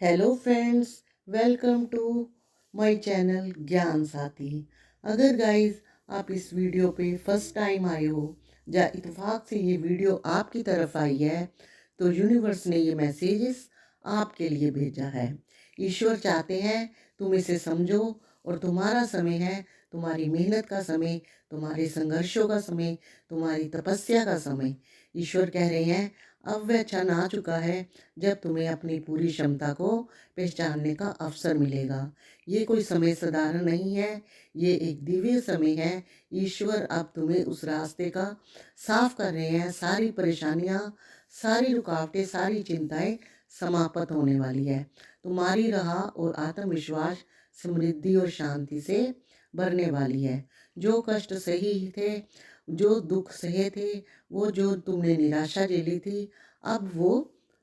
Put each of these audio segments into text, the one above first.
Hello friends, welcome to my channel Gyan Sathi. अगर guys आप इस वीडियो पे फर्स्ट टाइम आए हो या इत्तेफाक से ये वीडियो आपकी तरफ आई है तो यूनिवर्स ने ये मैसेजेस आपके लिए भेजा है। ईश्वर चाहते हैं तुम इसे समझो और तुम्हारा समय है, तुम्हारी मेहनत का समय, तुम्हारे संघर्षों का समय, तुम्हारी तपस्या का समय। ईश्वर कह रहे हैं अब वह क्षण आ चुका है जब तुम्हें अपनी पूरी क्षमता को पहचानने का अवसर मिलेगा। ये कोई समय साधारण नहीं है, ये एक दिव्य समय है। ईश्वर अब तुम्हें उस रास्ते का साफ कर रहे हैं। सारी परेशानियां, सारी रुकावटें, सारी चिंताएं समाप्त होने वाली है। तुम्हारी राह और आत्मविश्वास, समृद्धि और शांति से भरने वाली है। जो कष्ट सही थे, जो दुख सहे थे, वो जो तुमने निराशा झेली थी, अब वो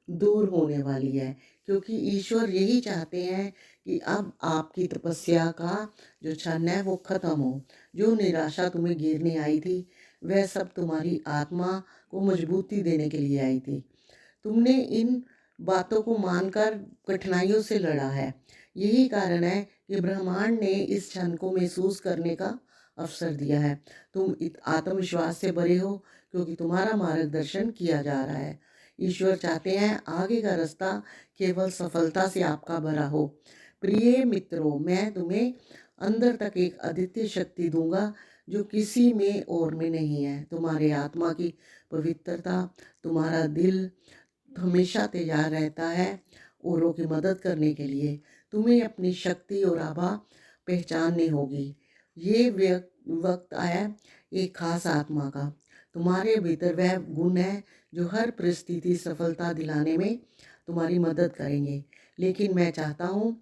दूर होने वाली है। क्योंकि ईश्वर यही चाहते हैं कि अब आपकी तपस्या का जो क्षण है वो खत्म हो। जो निराशा तुम्हें घेरने आई थी वह सब तुम्हारी आत्मा को मजबूती देने के लिए आई थी। तुमने इन बातों को मानकर कठिनाइयों से लड़ा है। यही कारण है कि ब्रह्मांड ने इस क्षण को महसूस करने का अवसर दिया है। तुम आत्मविश्वास से भरे हो क्योंकि तुम्हारा मार्गदर्शन किया जा रहा है। ईश्वर चाहते हैं आगे का रास्ता केवल सफलता से आपका भरा हो। प्रिय मित्रों, मैं तुम्हें अंदर तक एक अद्वितीय शक्ति दूंगा जो किसी में और में नहीं है। तुम्हारे आत्मा की पवित्रता, तुम्हारा दिल हमेशा तैयार रहता है औरों की मदद करने के लिए। तुम्हें अपनी शक्ति और आभा पहचाननी होगी। ये वक्त आया है एक खास आत्मा का। तुम्हारे भीतर वह गुण है जो हर परिस्थिति सफलता दिलाने में तुम्हारी मदद करेंगे। लेकिन मैं चाहता हूँ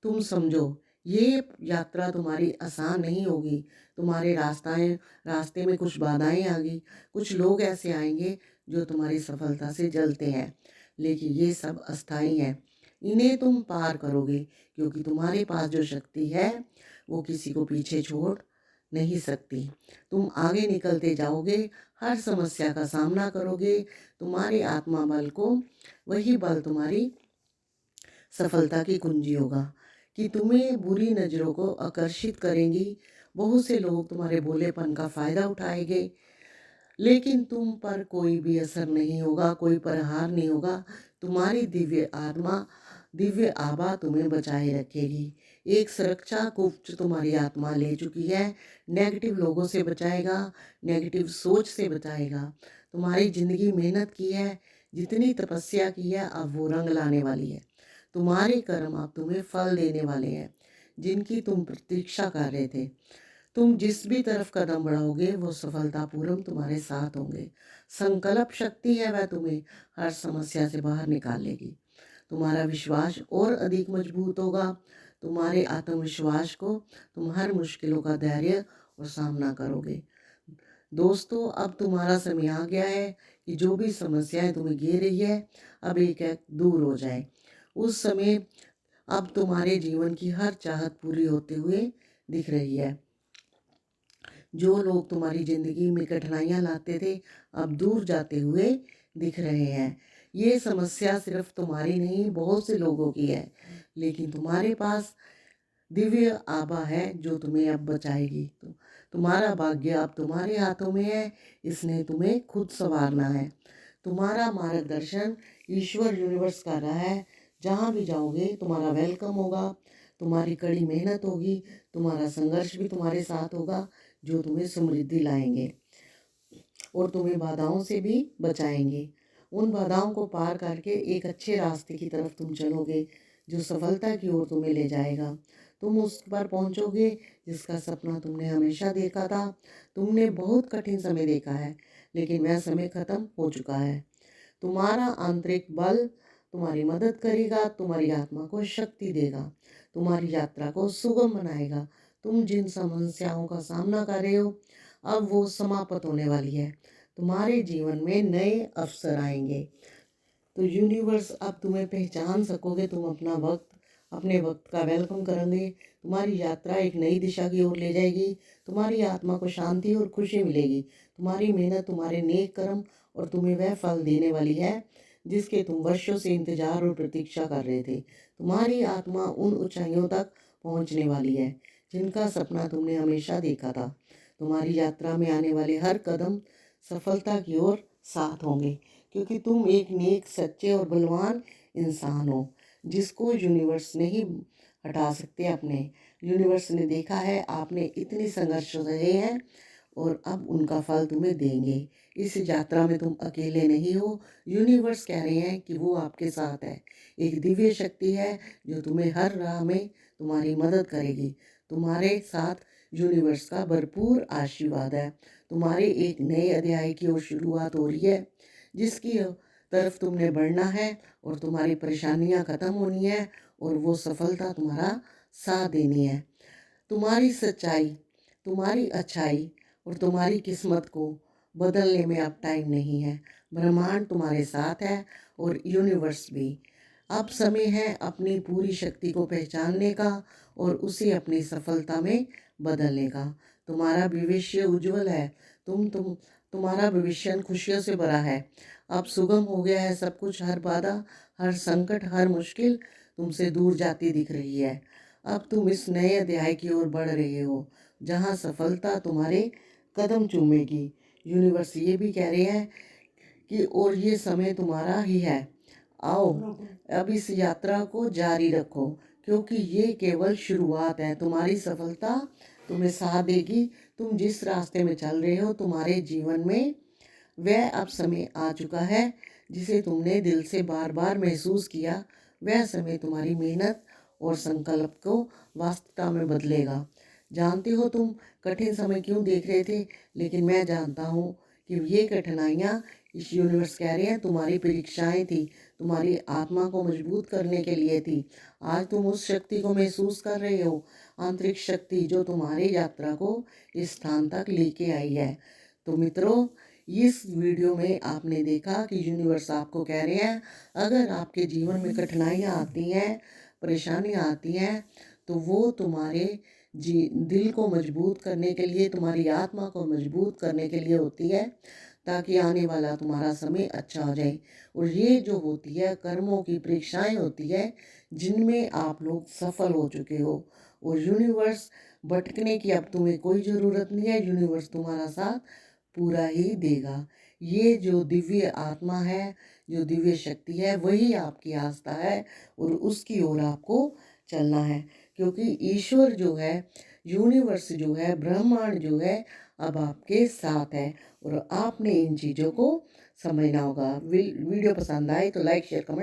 तुम समझो, ये यात्रा तुम्हारी आसान नहीं होगी। तुम्हारे रास्ते में कुछ बाधाएं आएंगी, कुछ लोग ऐसे आएंगे जो तुम्हारी सफलता से जलते हैं, लेकिन ये सब अस्थाई है। इन्हें तुम पार करोगे क्योंकि तुम्हारे पास जो शक्ति है वो किसी को पीछे छोड़ नहीं सकती। तुम आगे निकलते जाओगे, हर समस्या का सामना करोगे। तुम्हारे आत्मा बल को वही बल तुम्हारी सफलता की कुंजी होगा कि तुम्हें बुरी नज़रों को आकर्षित करेंगी। बहुत से लोग तुम्हारे भोलेपन का फ़ायदा उठाएंगे, लेकिन तुम पर कोई भी असर नहीं होगा, कोई प्रहार नहीं होगा। तुम्हारी दिव्य आत्मा, दिव्य आभा तुम्हें बचाए रखेगी। एक सुरक्षा कवच तुम्हारी आत्मा ले चुकी है। नेगेटिव लोगों से बचाएगा, नेगेटिव सोच से बचाएगा। तुम्हारी जिंदगी मेहनत की है, जितनी तपस्या की है अब वो रंग लाने वाली है। तुम्हारे कर्म अब तुम्हें फल देने वाले हैं जिनकी तुम प्रतीक्षा कर रहे थे। तुम जिस भी तरफ कदम बढ़ाओगे वो सफलतापूर्वक तुम्हारे साथ होंगे। संकल्प शक्ति है, वह तुम्हें हर समस्या से बाहर निकालेगी। तुम्हारा विश्वास और अधिक मजबूत होगा। तुम्हारे आत्मविश्वास को तुम हर मुश्किलों का धैर्य और सामना करोगे। दोस्तों, अब तुम्हारा समय आ गया है कि जो भी समस्याएं तुम्हें घेर रही है अब एक एक दूर हो जाए। उस समय अब तुम्हारे जीवन की हर चाहत पूरी होते हुए दिख रही है। जो लोग तुम्हारी जिंदगी में कठिनाइयां लाते थे अब दूर जाते हुए दिख रहे हैं। ये समस्या सिर्फ तुम्हारी नहीं, बहुत से लोगों की है, लेकिन तुम्हारे पास दिव्य आभा है जो तुम्हें अब बचाएगी। तो तुम्हारा भाग्य अब तुम्हारे हाथों में है, इसने तुम्हें खुद संवारना है। तुम्हारा मार्गदर्शन ईश्वर यूनिवर्स कर रहा है। जहाँ भी जाओगे तुम्हारा वेलकम होगा। तुम्हारी कड़ी मेहनत होगी, तुम्हारा संघर्ष भी तुम्हारे साथ होगा जो तुम्हें समृद्धि लाएंगे और तुम्हें बाधाओं से भी बचाएंगे। उन बाधाओं को पार करके एक अच्छे रास्ते की तरफ तुम चलोगे जो सफलता की ओर तुम्हें ले जाएगा। तुम उस पर पहुंचोगे जिसका सपना तुमने हमेशा देखा था। तुमने बहुत कठिन समय देखा है, लेकिन वह समय खत्म हो चुका है। तुम्हारा आंतरिक बल तुम्हारी मदद करेगा, तुम्हारी आत्मा को शक्ति देगा, तुम्हारी यात्रा को सुगम बनाएगा। तुम जिन समस्याओं का सामना कर रहे हो अब वो समाप्त होने वाली है। तुम्हारे जीवन में नए अवसर आएंगे। तो यूनिवर्स अब तुम्हें पहचान सकोगे। तुम अपने वक्त का वेलकम करेंगे। तुम्हारी यात्रा एक नई दिशा की ओर ले जाएगी। तुम्हारी आत्मा को शांति और खुशी मिलेगी। तुम्हारी मेहनत, तुम्हारे नेक कर्म और तुम्हें वह फल देने वाली है जिसके तुम वर्षों से इंतजार और प्रतीक्षा कर रहे थे। तुम्हारी आत्मा उन ऊंचाइयों तक पहुंचने वाली है जिनका सपना तुमने हमेशा देखा था। तुम्हारी यात्रा में आने वाले हर कदम सफलता की ओर साथ होंगे, क्योंकि तुम एक नेक, सच्चे और बलवान इंसान हो जिसको यूनिवर्स नहीं हटा सकते अपने। यूनिवर्स ने देखा है आपने इतने संघर्ष रहे हैं और अब उनका फल तुम्हें देंगे। इस यात्रा में तुम अकेले नहीं हो। यूनिवर्स कह रहे हैं कि वो आपके साथ है। एक दिव्य शक्ति है जो तुम्हें हर राह में तुम्हारी मदद करेगी। तुम्हारे साथ यूनिवर्स का भरपूर आशीर्वाद है। तुम्हारे एक नए अध्याय की ओर शुरुआत हो रही है, जिसकी तरफ तुमने बढ़ना है और तुम्हारी परेशानियां खत्म होनी है और वो सफलता तुम्हारा साथ देनी है। तुम्हारी सच्चाई, तुम्हारी अच्छाई और तुम्हारी किस्मत को बदलने में अब टाइम नहीं है। ब्रह्मांड तुम्हारे साथ है और यूनिवर्स भी। अब समय है अपनी पूरी शक्ति को पहचानने का और उसे अपनी सफलता में बदलने का। तुम्हारा भविष्य उज्जवल है। तुम्हारा भविष्य खुशियों से भरा है। अब सुगम हो गया है सब कुछ। हर बाधा, हर संकट, हर मुश्किल तुमसे दूर जाती दिख रही है। अब तुम इस नए अध्याय की ओर बढ़ रहे हो जहां सफलता तुम्हारे कदम चूमेगी। यूनिवर्स ये भी कह रहे हैं कि और ये समय तुम्हारा ही है। आओ अब इस यात्रा को जारी रखो, क्योंकि ये केवल शुरुआत है। तुम्हारी सफलता तुम्हें साथ देगी। तुम जिस रास्ते में चल रहे हो तुम्हारे जीवन में, वह अब समय आ चुका है जिसे तुमने दिल से बार बार महसूस किया। वह समय तुम्हारी मेहनत और संकल्प को वास्तविकता में बदलेगा। जानते हो तुम कठिन समय क्यों देख रहे थे, लेकिन मैं जानता हूँ कि ये कठिनाइयाँ, इस यूनिवर्स कह रहे हैं, तुम्हारी परीक्षाएं थी, तुम्हारी आत्मा को मजबूत करने के लिए थी। आज तुम उस शक्ति को महसूस कर रहे हो, आंतरिक शक्ति जो तुम्हारी यात्रा को इस स्थान तक लेके आई है। तो मित्रों, इस वीडियो में आपने देखा कि यूनिवर्स आपको कह रहे हैं, अगर आपके जीवन में कठिनाइयाँ आती हैं, परेशानियाँ आती हैं, तो वो तुम्हारे दिल को मजबूत करने के लिए, तुम्हारी आत्मा को मजबूत करने के लिए होती है, ताकि आने वाला तुम्हारा समय अच्छा हो जाए। और ये जो होती है कर्मों की परीक्षाएं होती है, जिनमें आप लोग सफल हो चुके हो। और यूनिवर्स, भटकने की अब तुम्हें कोई ज़रूरत नहीं है। यूनिवर्स तुम्हारा साथ पूरा ही देगा। ये जो दिव्य आत्मा है, जो दिव्य शक्ति है, वही आपकी आस्था है और उसकी ओर आपको चलना है, क्योंकि ईश्वर जो है, यूनिवर्स जो है, ब्रह्मांड जो है, अब आपके साथ है और आपने इन चीज़ों को समझना होगा। वीडियो पसंद आए तो लाइक, शेयर, कमेंट